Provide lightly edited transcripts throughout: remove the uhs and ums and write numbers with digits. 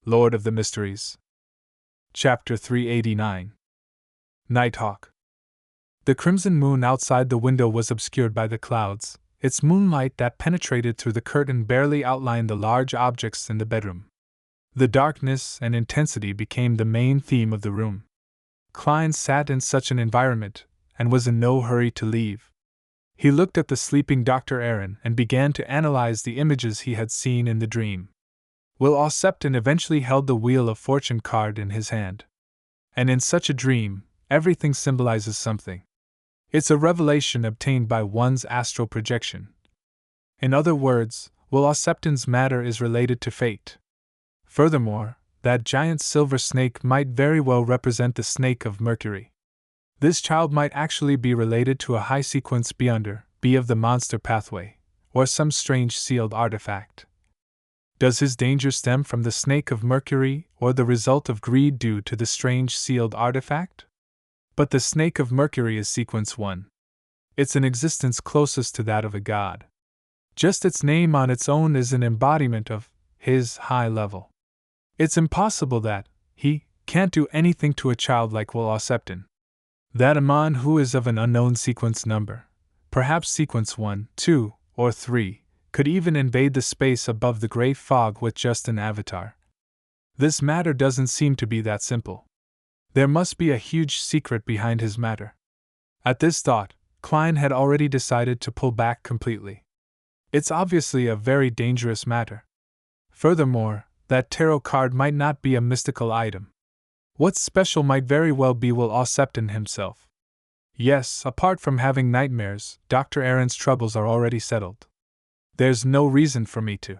Lord of the Mysteries. Chapter 389. Nighthawk. The crimson moon outside the window was obscured by the clouds. Its moonlight that penetrated through the curtain barely outlined the large objects in the bedroom. The darkness and intensity became the main theme of the room. Klein sat in such an environment, and was in no hurry to leave. He looked at the sleeping Dr. Aaron and began to analyze the images he had seen in the dream. Will Septon eventually held the Wheel of Fortune card in his hand. And in such a dream, everything symbolizes something. It's a revelation obtained by one's astral projection. In other words, Will Septon's matter is related to fate. Furthermore, that giant silver snake might very well represent the snake of Mercury. This child might actually be related to a high-sequence beyonder, be of the monster pathway, or some strange sealed artifact. Does his danger stem from the snake of Mercury or the result of greed due to the strange sealed artifact? But the snake of Mercury is sequence 1. It's an existence closest to that of a god. Just its name on its own is an embodiment of his high level. It's impossible that he can't do anything to a child like Will Septon. That a man who is of an unknown sequence number, perhaps sequence 1, 2, or 3, could even invade the space above the gray fog with just an avatar. This matter doesn't seem to be that simple. There must be a huge secret behind his matter. At this thought, Klein had already decided to pull back completely. It's obviously a very dangerous matter. Furthermore, that tarot card might not be a mystical item. What's special might very well be Will Septon himself. Yes, apart from having nightmares, Dr. Aaron's troubles are already settled. There's no reason for me to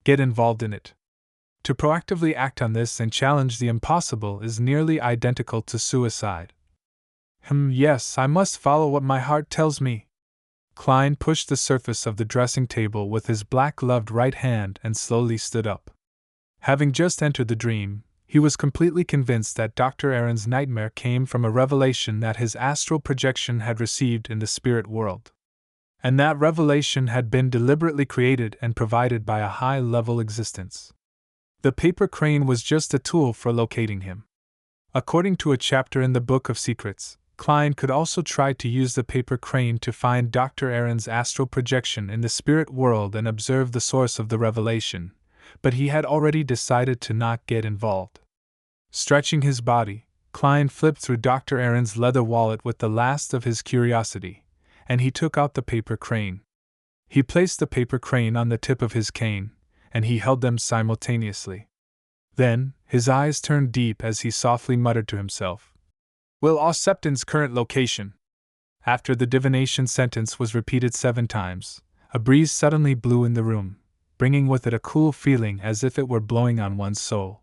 get involved in it. To proactively act on this and challenge the impossible is nearly identical to suicide. Yes, I must follow what my heart tells me. Klein pushed the surface of the dressing table with his black-gloved right hand and slowly stood up. Having just entered the dream, he was completely convinced that Dr. Aaron's nightmare came from a revelation that his astral projection had received in the spirit world. And that revelation had been deliberately created and provided by a high-level existence. The paper crane was just a tool for locating him. According to a chapter in the Book of Secrets, Klein could also try to use the paper crane to find Dr. Aaron's astral projection in the spirit world and observe the source of the revelation, but he had already decided to not get involved. Stretching his body, Klein flipped through Dr. Aaron's leather wallet with the last of his curiosity, and he took out the paper crane. He placed the paper crane on the tip of his cane, and he held them simultaneously. Then, his eyes turned deep as he softly muttered to himself, Will Septon's current location. After the divination sentence was repeated 7 times, a breeze suddenly blew in the room, bringing with it a cool feeling as if it were blowing on one's soul.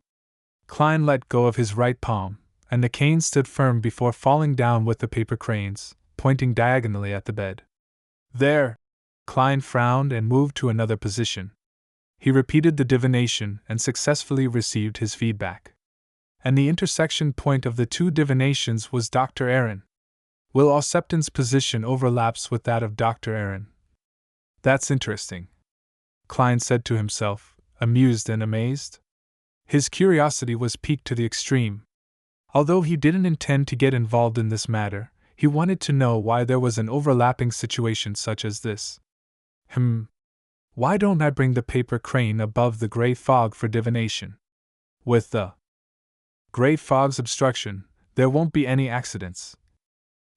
Klein let go of his right palm, and the cane stood firm before falling down with the paper cranes, pointing diagonally at the bed. There! Klein frowned and moved to another position. He repeated the divination and successfully received his feedback. And the intersection point of the 2 divinations was Dr. Aaron. Will Septon's position overlaps with that of Dr. Aaron. That's interesting, Klein said to himself, amused and amazed. His curiosity was piqued to the extreme. Although he didn't intend to get involved in this matter, he wanted to know why there was an overlapping situation such as this. Why don't I bring the paper crane above the gray fog for divination? With the gray fog's obstruction, there won't be any accidents.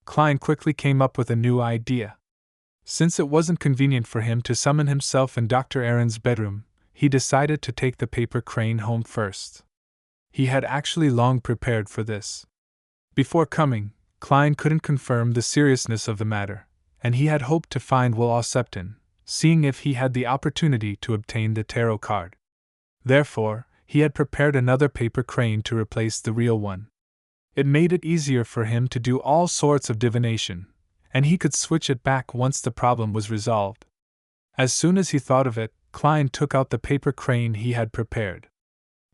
Klein quickly came up with a new idea. Since it wasn't convenient for him to summon himself in Dr. Aaron's bedroom, he decided to take the paper crane home first. He had actually long prepared for this. Before coming, Klein couldn't confirm the seriousness of the matter, and he had hoped to find Will Septon, seeing if he had the opportunity to obtain the tarot card. Therefore, he had prepared another paper crane to replace the real one. It made it easier for him to do all sorts of divination, and he could switch it back once the problem was resolved. As soon as he thought of it, Klein took out the paper crane he had prepared.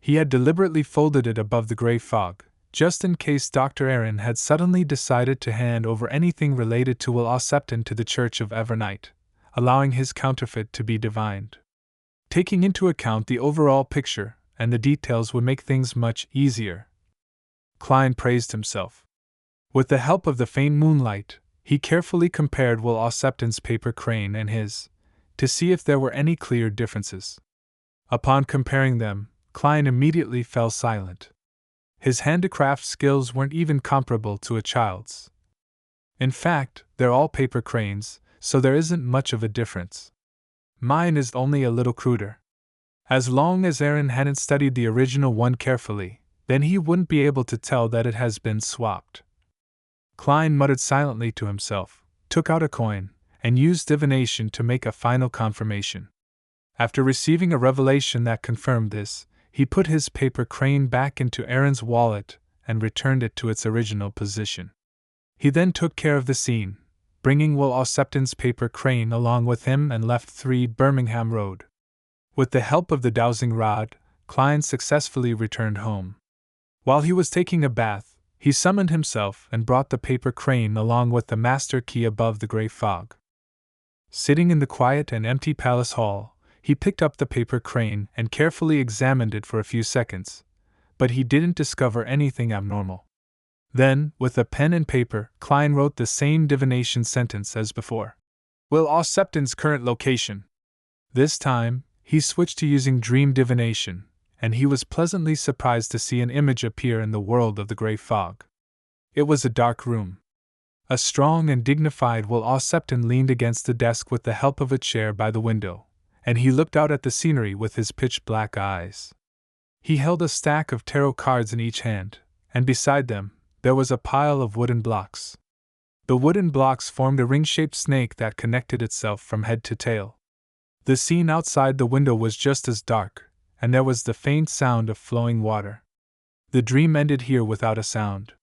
He had deliberately folded it above the gray fog, just in case Dr. Aaron had suddenly decided to hand over anything related to Will Septon to the Church of Evernight, allowing his counterfeit to be divined. Taking into account the overall picture, and the details would make things much easier. Klein praised himself. With the help of the faint moonlight, he carefully compared Will Ossepton's paper crane and his, to see if there were any clear differences. Upon comparing them, Klein immediately fell silent. His handicraft skills weren't even comparable to a child's. In fact, they're all paper cranes, so there isn't much of a difference. Mine is only a little cruder. As long as Aaron hadn't studied the original one carefully, then he wouldn't be able to tell that it has been swapped. Klein muttered silently to himself, took out a coin, and used divination to make a final confirmation. After receiving a revelation that confirmed this, he put his paper crane back into Aaron's wallet and returned it to its original position. He then took care of the scene, bringing Will Ossepton's paper crane along with him and left 3 Birmingham Road. With the help of the dowsing rod, Klein successfully returned home. While he was taking a bath, he summoned himself and brought the paper crane along with the master key above the gray fog. Sitting in the quiet and empty palace hall, he picked up the paper crane and carefully examined it for a few seconds, but he didn't discover anything abnormal. Then, with a pen and paper, Klein wrote the same divination sentence as before. Will Ossepton's current location. This time, he switched to using dream divination, and he was pleasantly surprised to see an image appear in the world of the gray fog. It was a dark room. A strong and dignified Will Ossepton leaned against the desk with the help of a chair by the window, and he looked out at the scenery with his pitch-black eyes. He held a stack of tarot cards in each hand, and beside them, there was a pile of wooden blocks. The wooden blocks formed a ring-shaped snake that connected itself from head to tail. The scene outside the window was just as dark, and there was the faint sound of flowing water. The dream ended here without a sound.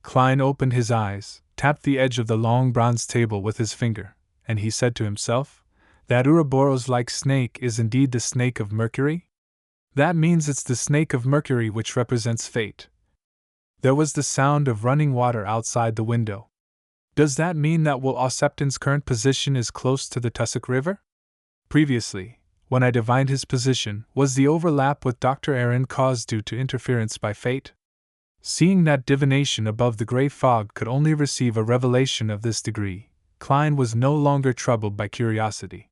Klein opened his eyes, tapped the edge of the long bronze table with his finger, and he said to himself, "That Ouroboros-like snake is indeed the snake of Mercury? That means it's the snake of Mercury which represents fate." There was the sound of running water outside the window. Does that mean that Will Ossepton's current position is close to the Tussock River? Previously, when I divined his position, was the overlap with Dr. Aaron caused due to interference by fate? Seeing that divination above the gray fog could only receive a revelation of this degree, Klein was no longer troubled by curiosity.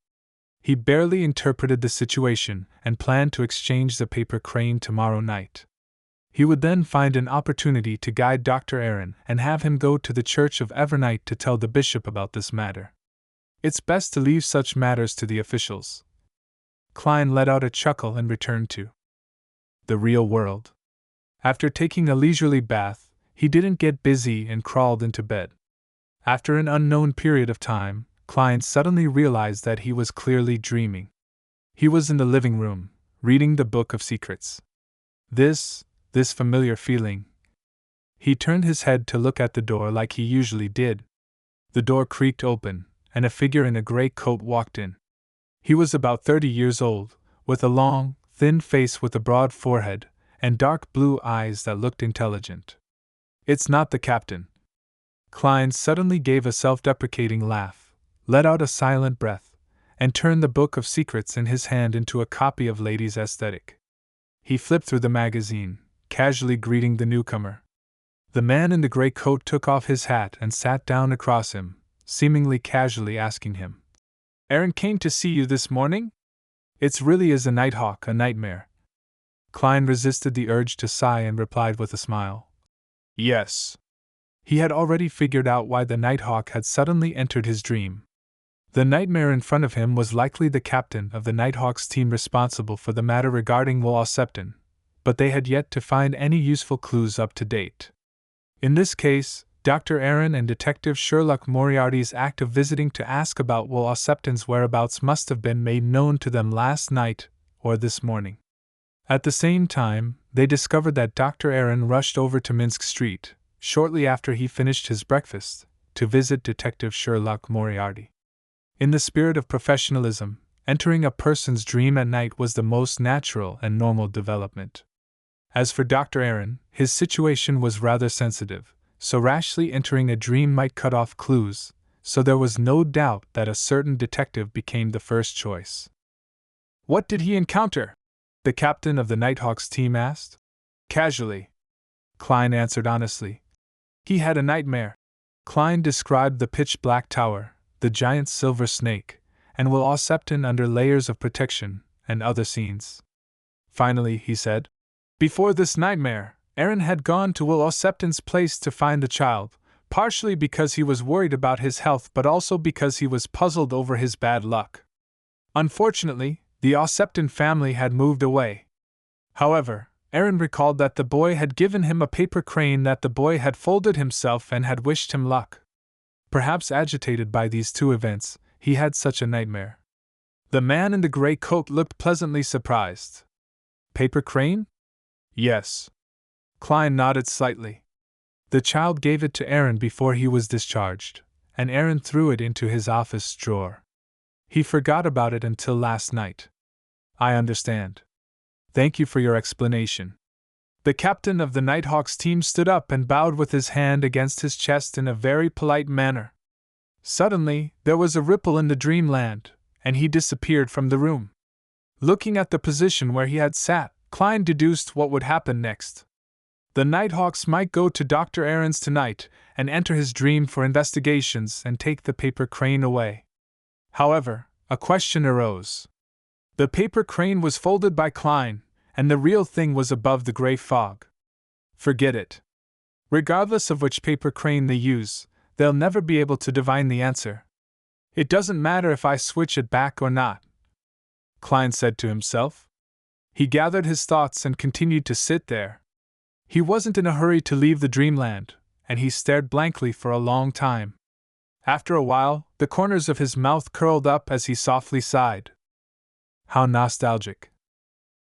He barely interpreted the situation and planned to exchange the paper crane tomorrow night. He would then find an opportunity to guide Dr. Aaron and have him go to the Church of Evernight to tell the bishop about this matter. It's best to leave such matters to the officials. Klein let out a chuckle and returned to the real world. After taking a leisurely bath, he didn't get busy and crawled into bed. After an unknown period of time, Klein suddenly realized that he was clearly dreaming. He was in the living room, reading the Book of Secrets. This familiar feeling. He turned his head to look at the door like he usually did. The door creaked open, and a figure in a gray coat walked in. He was about 30 years old, with a long, thin face with a broad forehead, and dark blue eyes that looked intelligent. "It's not the captain." Klein suddenly gave a self-deprecating laugh, let out a silent breath, and turned the Book of Secrets in his hand into a copy of Ladies' Aesthetic. He flipped through the magazine, casually greeting the newcomer. The man in the gray coat took off his hat and sat down across him, seemingly casually asking him, "Aaron came to see you this morning? It's really is a Nighthawk, a nightmare." Klein resisted the urge to sigh and replied with a smile, "Yes." He had already figured out why the Nighthawk had suddenly entered his dream. The nightmare in front of him was likely the captain of the Nighthawk's team responsible for the matter regarding Will Ossepton, but they had yet to find any useful clues up to date. In this case, Dr. Aaron and Detective Sherlock Moriarty's act of visiting to ask about Will Ossepton's whereabouts must have been made known to them last night or this morning. At the same time, they discovered that Dr. Aaron rushed over to Minsk Street, shortly after he finished his breakfast, to visit Detective Sherlock Moriarty. In the spirit of professionalism, entering a person's dream at night was the most natural and normal development. As for Dr. Aaron, his situation was rather sensitive, so rashly entering a dream might cut off clues, so there was no doubt that a certain detective became the first choice. "What did he encounter?" the captain of the Nighthawk's team asked. Casually. Klein answered honestly. He had a nightmare. Klein described the pitch-black tower, the giant silver snake, and Will Ossepton under layers of protection, and other scenes. Finally, he said, before this nightmare, Aaron had gone to Will Ossepton's place to find the child, partially because he was worried about his health but also because he was puzzled over his bad luck. Unfortunately, the Ossepton family had moved away. However, Aaron recalled that the boy had given him a paper crane that the boy had folded himself and had wished him luck. Perhaps agitated by these two events, he had such a nightmare. The man in the gray coat looked pleasantly surprised. Paper crane? Yes. Klein nodded slightly. The child gave it to Aaron before he was discharged, and Aaron threw it into his office drawer. He forgot about it until last night. I understand. Thank you for your explanation. The captain of the Nighthawk's team stood up and bowed with his hand against his chest in a very polite manner. Suddenly, there was a ripple in the dreamland, and he disappeared from the room. Looking at the position where he had sat, Klein deduced what would happen next. The Nighthawks might go to Dr. Aaron's tonight and enter his dream for investigations and take the paper crane away. However, a question arose. The paper crane was folded by Klein, and the real thing was above the gray fog. Forget it. Regardless of which paper crane they use, they'll never be able to divine the answer. It doesn't matter if I switch it back or not, Klein said to himself. He gathered his thoughts and continued to sit there. He wasn't in a hurry to leave the dreamland, and he stared blankly for a long time. After a while, the corners of his mouth curled up as he softly sighed. How nostalgic.